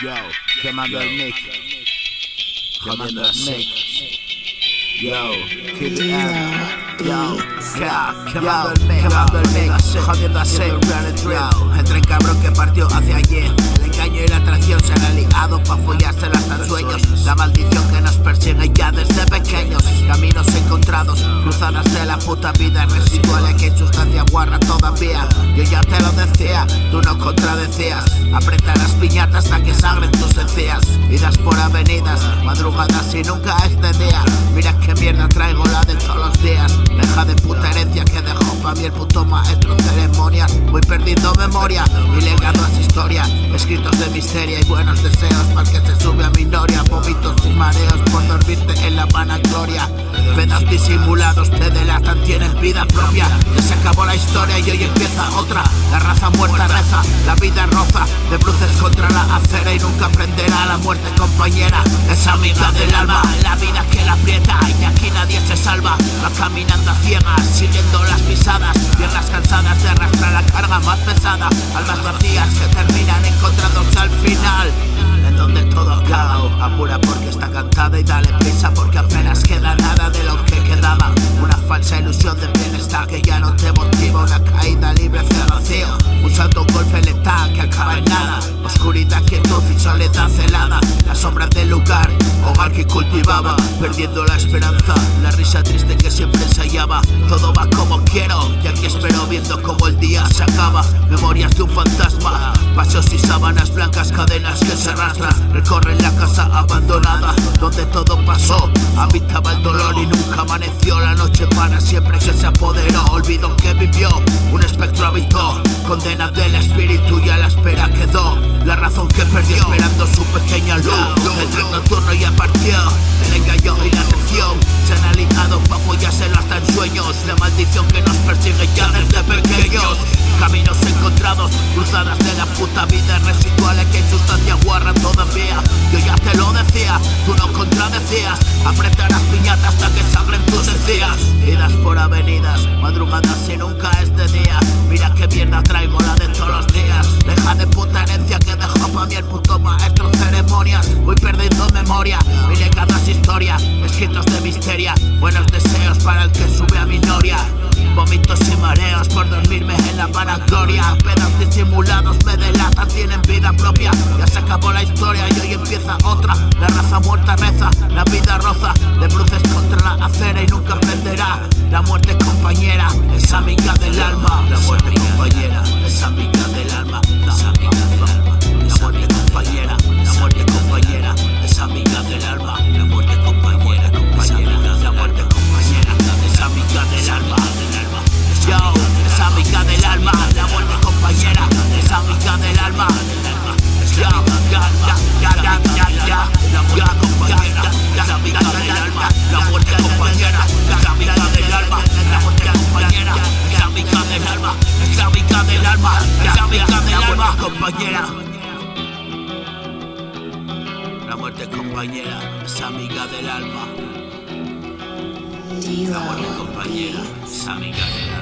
Yo, quemando el mic. Quemando el mic. Yo, keep it up. Yo, quemando el mic. Quemando el mic. Jodiendo así. Entre el cabrón que partió hacia ayer. El engaño y la traición se han aliado pa' follárselo hasta en sueños. La maldición que nos persigue ya desde pequeños. Caminos encontrados, cruzadas de la puta vida. Residuales que en sustancia guarra todavía. Yo ya te lo decía, tú no contradecías. Aprieta las piñatas hasta que sangren tus encías. Idas por avenidas, madrugadas y nunca es de día. Mira qué mierda traigo la de todos los días. Deja de puta herencia que dejó pa' mí el puto maestro en ceremonias. Voy perdiendo memoria, mi legado es historia. Escritos de miseria y buenos deseos para que se sube a mi noria. Vómitos y mareos por dormirte en la vanagloria. Pedos disimulados te delatan, tienen vida propia. Ya se acabó la historia y hoy empieza otra. La raza muerta reza, la vida roza de bruces contra la acera y nunca aprenderá. La muerte compañera es amiga del alma. La vida que la aprieta y aquí nadie se salva. Va caminando a ciegas, siguiendo las pisadas. Piernas cansadas de arrastrar la carga más pesada. Almas vacías que terminan encontrándose al final. En donde todo cao, apura porque está cantada y dale prisa porque apenas queda nada de lo que quedaba. Una falsa ilusión de bienestar que ya no te motiva. Una caída libre hacia el vacío, un salto, un golpe letal que acaba en nada. Oscuridad, quietud y soledad celada. La sombra del lugar, hogar que cultivaba. Perdiendo la esperanza, la risa triste que siempre ensayaba. Todo va como quiero y aquí espero viendo como el día se acaba. Memorias de un fantasma, pasos y sábanas blancas, cadenas que se arrastran. Recorren la casa abandonada donde todo pasó. Habitaba el dolor y nunca amaneció. La noche para siempre que se apoderó. Olvido que vivió, un espectro habitó. Condena del espíritu y a la espera quedó. La razón que perdió esperando su pequeña luz. El tren nocturno ya partió. El engaño y la traición se han aliado pa' follárselo hasta en sueños. La maldición que nos persigue ya desde pequeños. Caminos encontrados, cruzadas de la puta vida. Residuales que en sustancia guarran todavía. Yo ya te lo decía, tú no contradecías. Aprieta las piñatas hasta que sangren tus encías. Idas por avenidas, madrugadas y nunca es de día. Mira qué mierda traigo la de todos los días. Deja de puta herencia que dejó pa' mí el puto maestro en ceremonias. Voy perdiendo memoria, mi legado es historia. Escritos de misteria, buenos deseos para el que sube a mi noria. Vómitos y mareos por dormirme en la vanagloria. Pedos disimulados me delatan, tienen vida propia. Ya se acabó la historia y hoy empieza otra. La raza muerta reza, la vida roza de bruces contra la acera y nunca aprenderá. La muerte compañera es amiga del alma. La muerte compañera es amiga del alma. Es amiga del alma. La muerte compañera, la muerte compañera es amiga del alma. La muerte compañera, compañera, la muerte compañera es amiga del alma. Yo, es amiga del alma, la muerte compañera, es amiga del alma. Yo, la muerte compañera, es amiga del alma. La muerte compañera, es amiga del alma. La muerte compañera, es amiga del alma. Es amiga del alma, es amiga del alma. Compañera. La muerte compañera, es amiga del alma. La muerte compañera, es amiga del alma.